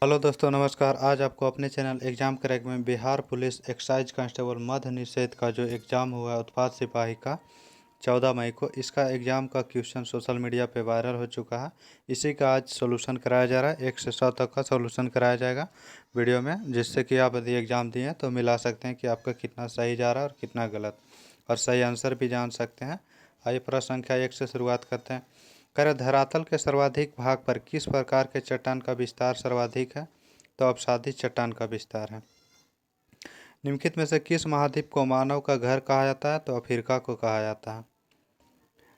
Hello दोस्तों, नमस्कार। आज आपको अपने चैनल एग्जाम क्रैक में बिहार पुलिस एक्साइज कांस्टेबल मध्य निषेध का जो एग्ज़ाम हुआ है उत्पाद सिपाही का 14 मई को, इसका एग्ज़ाम का क्वेश्चन सोशल मीडिया पे वायरल हो चुका है। इसी का आज सॉल्यूशन कराया जा रहा है। 1 से 100 तक का सॉल्यूशन कराया जाएगा वीडियो में, जिससे कि आप यदि एग्ज़ाम दिए तो मिला सकते हैं कि आपका कितना सही जा रहा है और कितना गलत, और सही आंसर भी जान सकते हैं। आइए प्रश्न संख्या 1 से शुरुआत करते हैं। कर धरातल के सर्वाधिक भाग पर किस प्रकार के चट्टान का विस्तार सर्वाधिक है? तो अपसादी चट्टान का विस्तार है। निम्नलिखित में से किस महाद्वीप को मानव का घर कहा जाता है? तो अफ्रीका को कहा जाता है।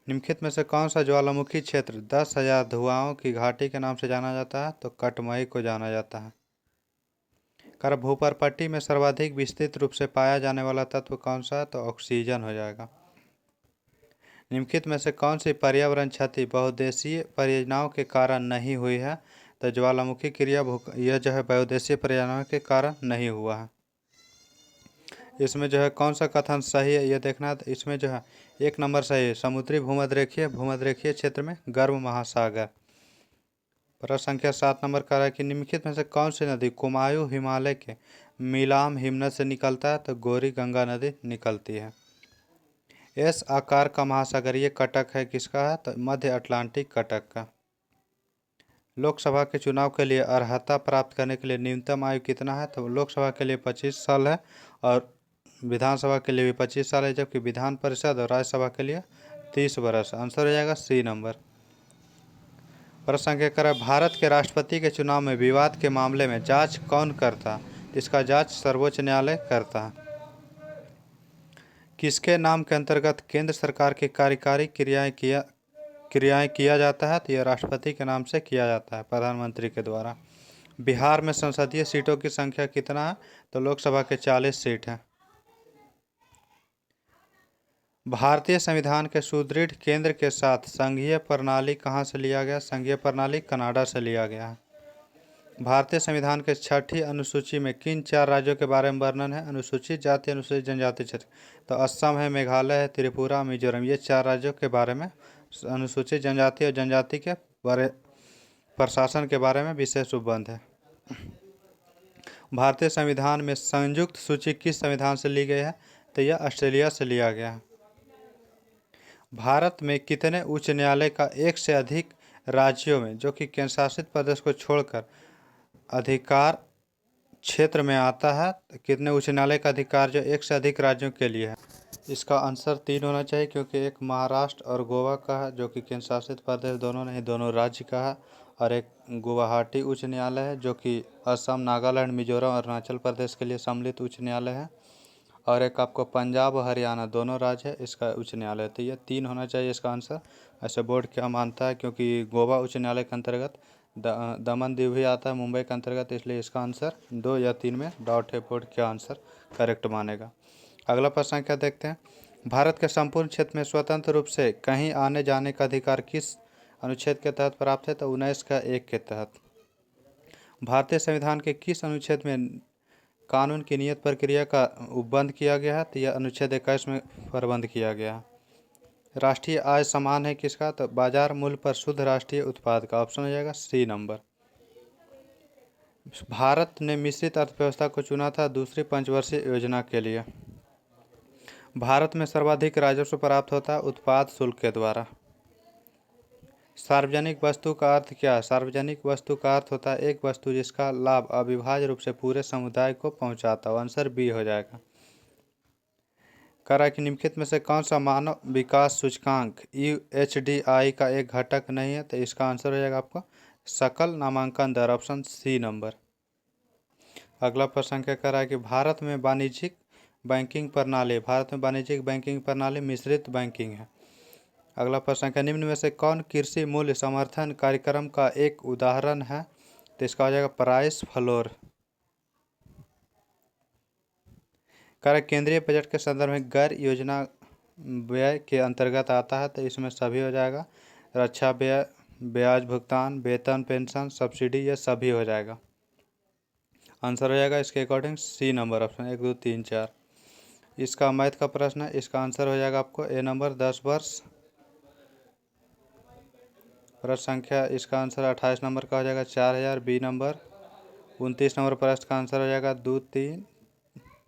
निम्नलिखित में से कौन सा ज्वालामुखी क्षेत्र 10,000 धुआओं की घाटी के नाम से जाना जाता है? तो कटमई को जाना जाता है। कर भूपर्पट्टी में सर्वाधिक विस्तृत रूप से पाया जाने वाला तत्व कौन सा है? तो ऑक्सीजन हो जाएगा। निम्नलिखित में से कौन सी पर्यावरण क्षति बहुउद्देशीय परियोजनाओं के कारण नहीं हुई है? तो ज्वालामुखी क्रिया यह जो है बहुउद्देशीय परियोजनाओं के कारण नहीं हुआ है। इसमें जो है कौन सा कथन सही है ये देखना है। तो इसमें जो है 1 नंबर सही है, समुद्री भूमध्यरेखीय क्षेत्र में गर्म महासागर। प्रश्न संख्या 7 नंबर का है कि निम्नलिखित में से कौन सी नदी कुमायूं हिमालय के मिलाम हिमनद से निकलता है? तो गौरी गंगा नदी निकलती है। एस आकार का महासागरीय कटक है किसका है? तो मध्य अटलांटिक कटक का। लोकसभा के चुनाव के लिए अर्हता प्राप्त करने के लिए न्यूनतम आयु कितना है? तो लोकसभा के लिए 25 साल है और विधानसभा के लिए भी 25 साल है, जबकि विधान परिषद और राज्यसभा के लिए 30 वर्ष। आंसर हो जाएगा सी नंबर। प्रश्न संख्या कर भारत के राष्ट्रपति के चुनाव में विवाद के मामले में जांच कौन करता है? इसका जांच सर्वोच्च न्यायालय करता है। किसके नाम के अंतर्गत केंद्र सरकार की कार्यकारी क्रियाएं किया जाता है? तो यह राष्ट्रपति के नाम से किया जाता है, प्रधानमंत्री के द्वारा। बिहार में संसदीय सीटों की संख्या कितना है? तो लोकसभा के 40 सीट हैं। भारतीय संविधान के सुदृढ़ केंद्र के साथ संघीय प्रणाली कहाँ से लिया गया? संघीय प्रणाली कनाडा से लिया गया है। भारतीय संविधान के 6ठी अनुसूची में किन 4 राज्यों के बारे में वर्णन है? अनुसूचित जाति, अनुसूचित जनजाति क्षेत्र। तो असम है, मेघालय है, त्रिपुरा, मिजोरम, ये 4 राज्यों के बारे में अनुसूचित जनजाति और जनजाति के बारे प्रशासन के बारे में विशेष उपबंध है। भारतीय संविधान में संयुक्त सूची किस संविधान से ली गई है? तो यह ऑस्ट्रेलिया से लिया गया है। भारत में कितने उच्च न्यायालय का एक से अधिक राज्यों में, जो कि केंद्र शासित प्रदेश को छोड़कर, अधिकार क्षेत्र में आता है? कितने उच्च न्यायालय का अधिकार जो एक से अधिक राज्यों के लिए है? इसका आंसर 3 होना चाहिए, क्योंकि एक महाराष्ट्र और गोवा का है जो कि केंद्र शासित प्रदेश दोनों नहीं, दोनों राज्य का है, और एक गुवाहाटी उच्च न्यायालय है जो कि असम, नागालैंड, मिजोरम और अरुणाचल प्रदेश के लिए सम्मिलित उच्च न्यायालय है, और एक आपको पंजाब और हरियाणा दोनों राज्य है इसका उच्च न्यायालय। तो ये 3 होना चाहिए इसका आंसर। ऐसे बोर्ड क्या मानता है, क्योंकि गोवा उच्च न्यायालय के अंतर्गत दमन दीव भी आता है मुंबई के अंतर्गत, इसलिए इसका आंसर 2 या 3 में डाउट है, बोर्ड क्या आंसर करेक्ट मानेगा। अगला प्रश्न क्या देखते हैं। भारत के संपूर्ण क्षेत्र में स्वतंत्र रूप से कहीं आने जाने का अधिकार किस अनुच्छेद के तहत प्राप्त है? तो 19 का 1 के तहत। भारतीय संविधान के किस अनुच्छेद में कानून की नियत प्रक्रिया का उपबंध किया गया है? तो यह अनुच्छेद 21 में प्रबंध किया गया है। राष्ट्रीय आय समान है किसका? तो बाजार मूल्य पर शुद्ध राष्ट्रीय उत्पाद का। ऑप्शन हो जाएगा सी नंबर। भारत ने मिश्रित अर्थव्यवस्था को चुना था दूसरी पंचवर्षीय योजना के लिए। भारत में सर्वाधिक राजस्व प्राप्त होता है उत्पाद शुल्क के द्वारा। सार्वजनिक वस्तु का अर्थ क्या है? सार्वजनिक वस्तु का अर्थ होता है एक वस्तु जिसका लाभ अविभाज्य रूप से पूरे समुदाय को पहुंचाता हो। आंसर बी हो जाएगा। करा कि निम्नलिखित में से कौन सा मानव विकास सूचकांक UHDI का एक घटक नहीं है? तो इसका आंसर हो जाएगा आपको सकल नामांकन दर। Option C number. अगला प्रश्न क्या कर रहा है कि भारत में वाणिज्यिक बैंकिंग प्रणाली मिश्रित बैंकिंग है। अगला प्रश्न क्या निम्न में से कौन कृषि मूल्य समर्थन कार्यक्रम का एक उदाहरण है? तो इसका हो जाएगा प्राइस फ्लोर। कर केंद्रीय बजट के संदर्भ में गैर योजना व्यय के अंतर्गत आता है? तो इसमें सभी हो जाएगा। रक्षा व्यय, ब्याज भुगतान, वेतन, पेंशन, सब्सिडी, ये सभी हो जाएगा। आंसर हो जाएगा इसके अकॉर्डिंग सी नंबर। ऑप्शन 1 2 3 4। इसका मैथ का प्रश्न है, इसका आंसर हो जाएगा आपको ए नंबर 10 वर्ष। प्रश्न संख्या इसका आंसर 28 नंबर का हो जाएगा 4000। बी नंबर 29 नंबर प्रश्न का आंसर हो जाएगा 2, 3,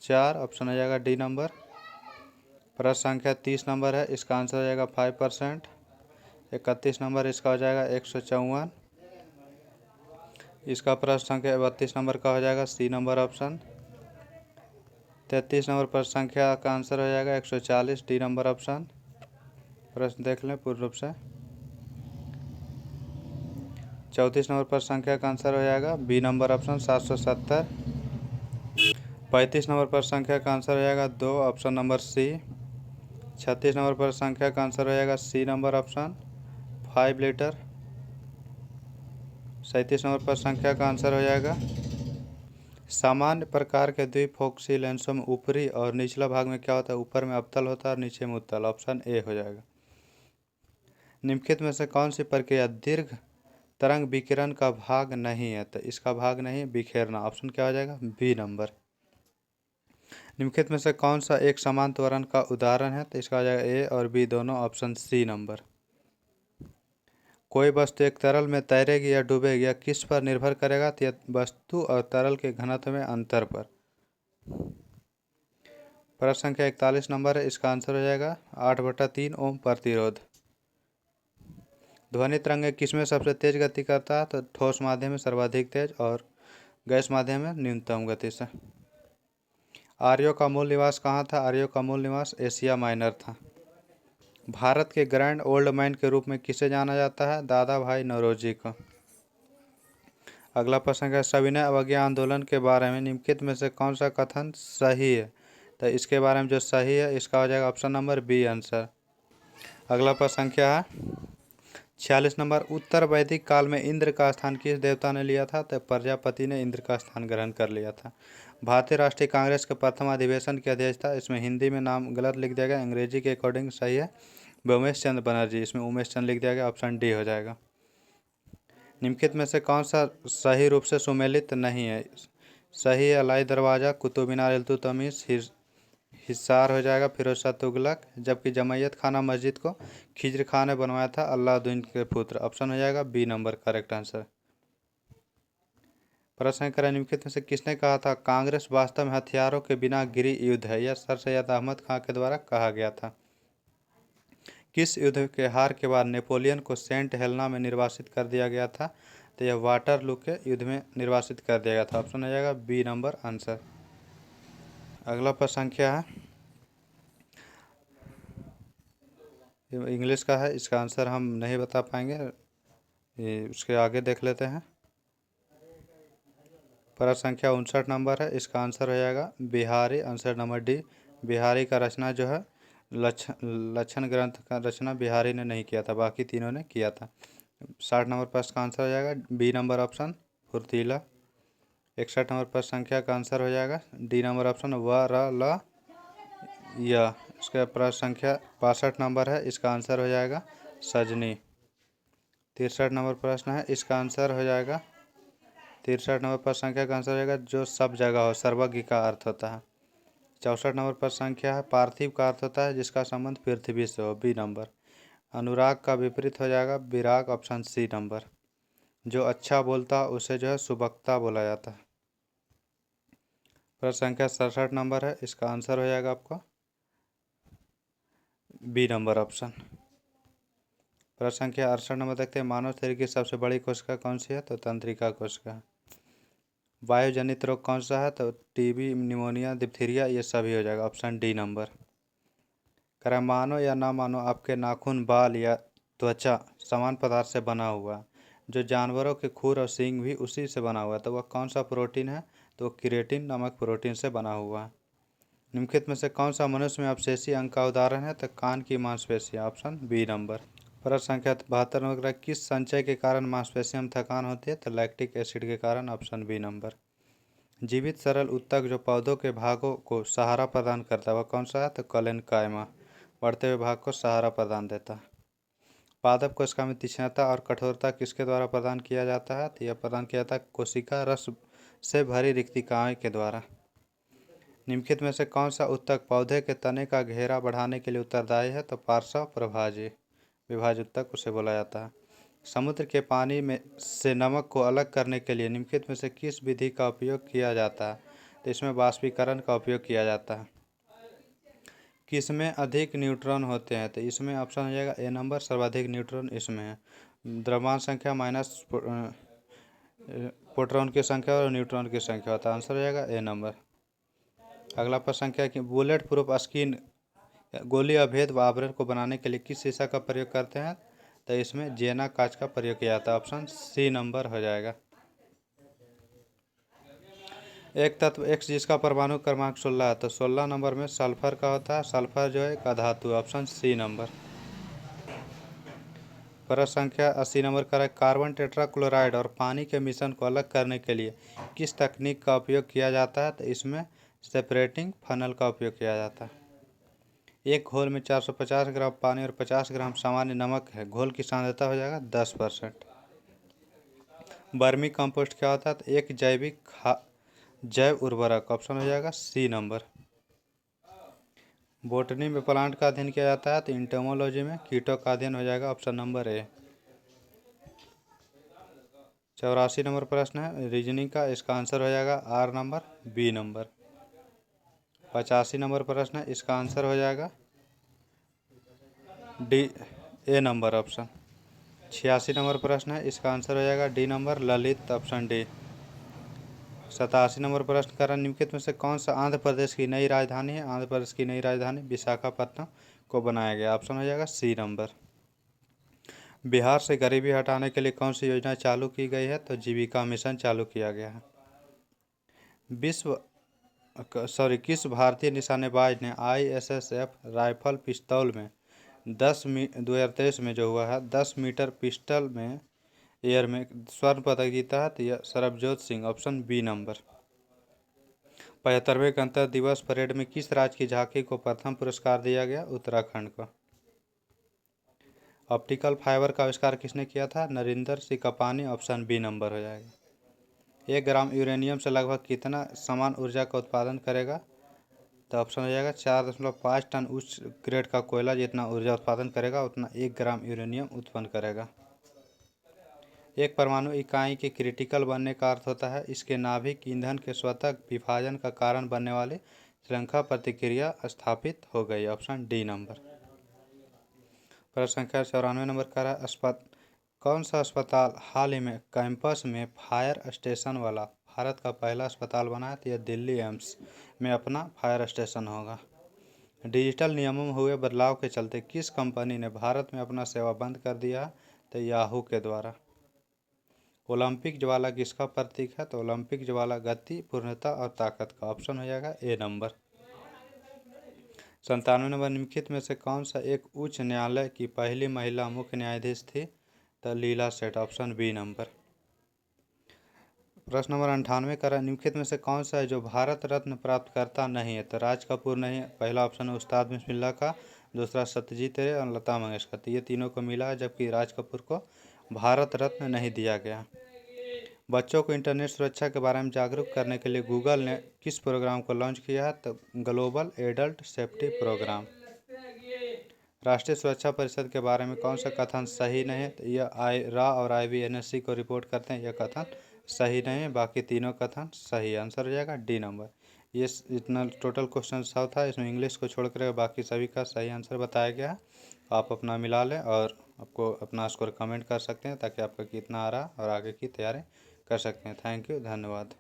4, ऑप्शन हो जाएगा डी नंबर। प्रश्न संख्या 30 नंबर है, इसका आंसर हो जाएगा 5%। 31 नंबर इसका हो जाएगा 154। इसका प्रश्न संख्या 32 नंबर का हो जाएगा सी नंबर ऑप्शन। 33 नंबर प्रश्न संख्या का आंसर हो जाएगा 140, डी नंबर ऑप्शन। प्रश्न देख लें पूर्ण रूप से। 34 नंबर प्रश्न संख्या का आंसर हो जाएगा बी नंबर ऑप्शन 770। 35 नंबर प्रश्न संख्या का आंसर हो जाएगा 2, ऑप्शन नंबर सी। 36 नंबर प्रश्न संख्या का आंसर हो जाएगा सी नंबर ऑप्शन 5 लीटर। 37 नंबर प्रश्न संख्या का आंसर हो जाएगा सामान्य प्रकार के द्विफोक्सी लेंसों में ऊपरी और निचला भाग में क्या होता है, ऊपर में अवतल होता है और नीचे में उत्तल, ऑप्शन ए हो जाएगा। निम्नलिखित में से कौन सी प्रक्रिया दीर्घ तरंग विकिरण का भाग नहीं है, तो इसका भाग नहीं बिखेरना, ऑप्शन क्या हो जाएगा बी नंबर। निम्नलिखित में से कौन सा एक समान त्वरण का उदाहरण है, तो इसका हो जाएगा ए और बी दोनों, ऑप्शन सी नंबर। कोई वस्तु एक तरल में तैरेगी या डूबेगी या किस पर निर्भर करेगा, तो यह वस्तु और तरल के घनत्व में अंतर पर। प्रश्न संख्या 41 नंबर है, इसका आंसर हो जाएगा 8/3 ओम प्रतिरोध। ध्वनि तरंग किसमें सबसे तेज गति करता है, तो ठोस माध्यम में सर्वाधिक तेज और गैस माध्यम में न्यूनतम गति से। आर्यों का मूल निवास कहाँ था, आर्यों का मूल निवास एशिया माइनर था। भारत के ग्रैंड ओल्ड मैन के रूप में किसे जाना जाता है, दादा भाई नौरोजी को। अगला प्रश्न है सविनय अवज्ञा आंदोलन के बारे में निम्नलिखित में से कौन सा कथन सही है, तो इसके बारे में जो सही है इसका हो जाएगा ऑप्शन नंबर बी आंसर। अगला प्रश्न संख्या है 46 नंबर, उत्तर वैदिक काल में इंद्र का स्थान किस देवता ने लिया था, तो प्रजापति ने इंद्र का स्थान ग्रहण कर लिया था। भारतीय राष्ट्रीय कांग्रेस के प्रथम अधिवेशन की अध्यक्षता, इसमें हिंदी में नाम गलत लिख दिया गया, अंग्रेजी के अकॉर्डिंग सही है उमेश चंद्र बनर्जी, इसमें उमेश चंद्र लिख दिया गया, ऑप्शन डी हो जाएगा। निम्नलिखित में से कौन सा सही रूप से सुमेलित नहीं है, सही है अलाई दरवाज़ा, कुतुब मीनार, इल्तुतमिश, हिसार हो जाएगा फिरोज शाह तुगलक, जबकि जमैयत खाना मस्जिद को खिज्र खान ने बनवाया था अलाउद्दीन के पुत्र, ऑप्शन हो जाएगा बी नंबर करेक्ट आंसर। प्रश्न करें निम्नलिखित में से किसने कहा था कांग्रेस वास्तव में हथियारों के बिना गिरी युद्ध है, यह सर सैयद अहमद खां के द्वारा कहा गया था। किस युद्ध के हार के बाद नेपोलियन को सेंट हेलेना में निर्वासित कर दिया गया था, तो यह वाटरलू के युद्ध में निर्वासित कर दिया गया था, ऑप्शन हो जाएगा बी नंबर आंसर। अगला प्रश्न संख्या है इंग्लिश का है, इसका आंसर हम नहीं बता पाएंगे, उसके आगे देख लेते हैं। प्रश्न संख्या 59 नंबर है, इसका आंसर हो जाएगा Bihari, answer number D. Bihari का रचना जो है लक्षण ग्रंथ का रचना बिहारी ने नहीं किया था, बाकी तीनों ने किया था। 60 नंबर प्रश्न का आंसर हो जाएगा बी नंबर ऑप्शन फुर्तीला। 61 नंबर प्रश्न संख्या का आंसर हो जाएगा डी नंबर ऑप्शन व र ल या। इसका प्रश्न संख्या 62 नंबर है, इसका आंसर हो जाएगा सजनी। 63 नंबर प्रश्न है, इसका आंसर हो जाएगा 63 नंबर प्रश्न संख्या का आंसर हो जाएगा जो सब जगह हो, सर्वज्ञ का अर्थ होता है। 64 नंबर प्रश्न संख्या है पार्थिव का अर्थ होता है जिसका संबंध पृथ्वी से हो, बी नंबर। अनुराग का विपरीत हो जाएगा विराग, ऑप्शन सी नंबर। जो अच्छा बोलता उसे जो है सुबक्ता बोला जाता है। प्रश्न संख्या 67 नंबर है, इसका आंसर हो जाएगा आपका बी नंबर ऑप्शन। प्रश्न संख्या 68 नंबर देखते हैं मानव शरीर की सबसे बड़ी कोशिका कौन सी है, तो तंत्रिका कोशिका। वायु जनित रोग कौन सा है, तो टीबी, निमोनिया, डिप्थीरिया, ये सभी हो जाएगा, ऑप्शन डी नंबर। कह रहा है मानो या ना मानो आपके नाखून, बाल या त्वचा समान पदार्थ से बना हुआ है, जो जानवरों के खुर और सींग भी उसी से बना हुआ है, तो वह कौन सा प्रोटीन है, तो वह केराटिन नामक प्रोटीन से बना हुआ है। निम्नलिखित में से कौन सा मनुष्य में अपशेषी अंग का उदाहरण है, तो कान की मांसपेशियाँ, ऑप्शन बी नंबर। प्रश्न संख्या 72 नंबर किस संचय के कारण मांसपेशियों में थकान होती है, तो लैक्टिक एसिड के कारण, ऑप्शन बी नंबर। जीवित सरल उत्तक जो पौधों के भागों को सहारा प्रदान करता है वह कौन सा है, तो कलेनकायमा बढ़ते हुए भाग को सहारा प्रदान देता है। पादप कोशिका में तीक्ष्णता और कठोरता किसके द्वारा प्रदान किया जाता है, तो यह प्रदान किया जाता है कोशिका रस से भरी रिक्तिकाएं के द्वारा। निम्नलिखित में से कौन सा उत्तक पौधे के तने का घेरा बढ़ाने के लिए उत्तरदायी है, तो पार्श्व प्रभाजी विभाज उत्तक उसे बोला जाता है। समुद्र के पानी में से नमक को अलग करने के लिए निम्नलिखित में से किस विधि का उपयोग किया जाता है? तो इसमें वाष्पीकरण का उपयोग किया जाता है। किसमें अधिक न्यूट्रॉन होते हैं? तो इसमें ऑप्शन हो जाएगा ए नंबर, सर्वाधिक न्यूट्रॉन इसमें है। द्रव्यमान संख्या माइनस प्रोटॉन की संख्या और न्यूट्रॉन की संख्या होता है। आंसर हो जाएगा ए नंबर। अगला प्रश्न संख्या कि बुलेट प्रूफ स्किन गोली अभेद आवरण को बनाने के लिए किस शीशा का प्रयोग करते हैं? तो इसमें जेना कांच का प्रयोग किया जाता है। ऑप्शन सी नंबर हो जाएगा। एक तत्व एक्स जिसका परमाणु क्रमांक 16 है, तो 16 नंबर में सल्फर का होता है। सल्फर जो है एक अधातु, ऑप्शन सी नंबर। प्रश्न संख्या 80 नंबर का है कार्बन टेट्राक्लोराइड और पानी के मिश्रण को अलग करने के लिए किस तकनीक का उपयोग किया जाता है? तो इसमें सेपरेटिंग फनल का उपयोग किया जाता है। एक घोल में 450 ग्राम पानी और 50 ग्राम सामान्य नमक है। घोल की सांद्रता हो जाएगा 10%। बर्मी कंपोस्ट क्या होता है? तो एक जैव उर्वरक, ऑप्शन हो जाएगा सी नंबर। बोटनी में प्लांट का अध्ययन किया जाता है, तो इंटोमोलॉजी में कीटों का अध्ययन हो जाएगा। Option number A. 84 नंबर प्रश्न है रीजनिंग का, इसका आंसर हो जाएगा आर नंबर, बी नंबर। 85 नंबर प्रश्न है, इसका आंसर हो जाएगा डी, ए नंबर, ऑप्शन। 86 नंबर प्रश्न है, इसका आंसर हो जाएगा D number, Lalit, option D. 87 नंबर प्रश्न का निम्नलिखित में से कौन सा आंध्र प्रदेश की नई राजधानी है? आंध्र प्रदेश की नई राजधानी विशाखापट्टनम को बनाया गया। ऑप्शन हो जाएगा सी नंबर। बिहार से गरीबी हटाने के लिए कौन सी योजना चालू की गई है? तो जीविका मिशन चालू किया गया है। किस भारतीय निशानेबाज ने ISSF राइफल पिस्तौल में 2023 में जो हुआ है 10 मीटर पिस्टल में एयर में स्वर्ण पदक जीता है? तो यह Sarabjot Singh, option B number. 75वें गणतंत्र दिवस परेड में किस राज्य की झांकी को प्रथम पुरस्कार दिया गया? उत्तराखंड को। ऑप्टिकल फाइबर का आविष्कार किसने किया था? Narendra Singh Kapany, option B number हो जाएगा। 1 ग्राम यूरेनियम से लगभग कितना समान ऊर्जा का उत्पादन करेगा? तो ऑप्शन हो जाएगा 4.5 टन उच्च ग्रेड का कोयला जितना ऊर्जा उत्पादन करेगा उतना 1 ग्राम यूरेनियम उत्पन्न करेगा। एक परमाणु इकाई के क्रिटिकल बनने का अर्थ होता है इसके नाभिक ईंधन के स्वतः विभाजन का कारण बनने वाली श्रृंखला प्रतिक्रिया स्थापित हो गई। Option D number. प्रश्न संख्या 94 नंबर का है कौन सा अस्पताल हाल ही में कैंपस में फायर स्टेशन वाला भारत का पहला अस्पताल बना है? तो यह दिल्ली एम्स में अपना फायर स्टेशन होगा। डिजिटल नियमों में हुए बदलाव के चलते किस कंपनी ने भारत में अपना सेवा बंद कर दिया? तो याहू के द्वारा। ओलंपिक ज्वाला किसका प्रतीक है? तो ओलंपिक ज्वाला गति, पूर्णता और ताकत का। ऑप्शन हो जाएगा ए नंबर। 97 नंबर निम्नलिखित में से कौन सा एक उच्च न्यायालय की पहली महिला मुख्य न्यायाधीश थी? तो लीला सेठ, ऑप्शन बी नंबर। प्रश्न नंबर 98 का निम्नलिखित में से कौन सा है जो भारत रत्न प्राप्त करता नहीं है? तो राज कपूर नहीं है। पहला ऑप्शन है उस्ताद बिस्मिल्लाह का, दूसरा सत्यजीत रे और लता मंगेशकर। तो ये तीनों को मिला है, जबकि राज कपूर को भारत रत्न नहीं दिया गया। बच्चों को इंटरनेट सुरक्षा के बारे में जागरूक करने के लिए गूगल ने किस प्रोग्राम को लॉन्च किया है? तो ग्लोबल एडल्ट सेफ्टी प्रोग्राम। राष्ट्रीय सुरक्षा परिषद के बारे में कौन सा कथन सही नहीं है? तो यह रा और IBNSC को रिपोर्ट करते हैं, यह कथन सही नहीं है। बाकी तीनों कथन सही। आंसर हो जाएगा डी नंबर। ये इतना टोटल क्वेश्चन 100 था, इसमें इंग्लिश को छोड़कर बाकी सभी का सही आंसर बताया गया है। आप अपना मिला लें और आपको अपना स्कोर कमेंट कर सकते हैं ताकि आपका कितना आ रहा और आगे की तैयारी कर सकते हैं। थैंक यू, धन्यवाद।